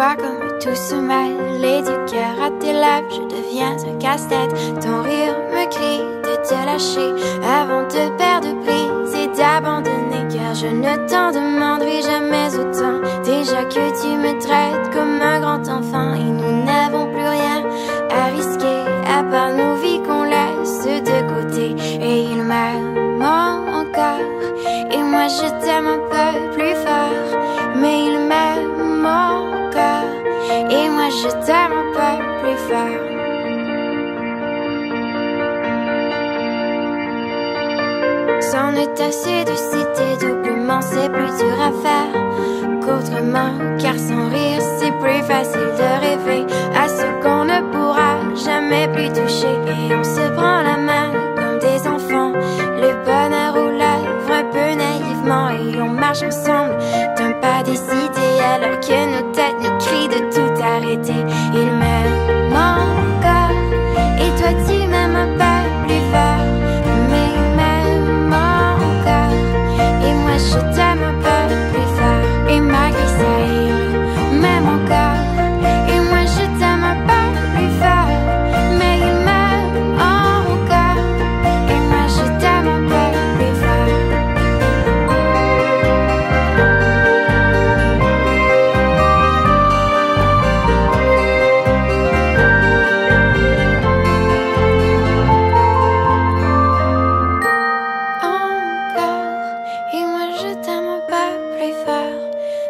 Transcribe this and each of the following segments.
vois comme tout se mêle et du cœur à tes lèvres, je deviens un casse-tête. Ton rire me crie de te lâcher avant de perdre prise et d'abandonner, car je ne t'en demanderai jamais autant. Déjà que tu me traites comme un grand enfant et nous n'avons plus rien à risquer à part nos vies qu'on laisse de côté. Et il m'aime encore et moi je t'aime un peu plus fort, mais il m'aime encore et moi je t'aime un peu plus fort. C'en est assez de citer doublement, c'est plus dur à faire qu'autrement, car sans rire c'est plus facile de rêver à ce qu'on ne pourra jamais plus toucher. Et on se prend la main comme des enfants, le bonheur aux lèvres un peu naïvement, et on marche ensemble d'un pas décidé alors que nos têtes nous crient de tout arrêter. Il m'aime encore et toi tu m'aimes un peu plus fort, mais il m'aime encore et moi je t'aime un peu plus fort. Et malgré ça il m'aime encore et moi je t'aime un peu plus fort, mais il m'aime encore et moi je t'aime un peu plus fort. Et moi je t'aime un peu plus fort,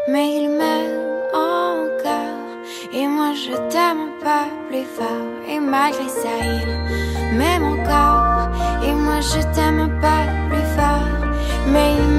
mais il m'aime encore et moi je t'aime un peu plus fort. Et malgré ça il m'aime encore et moi je t'aime un peu plus fort, mais il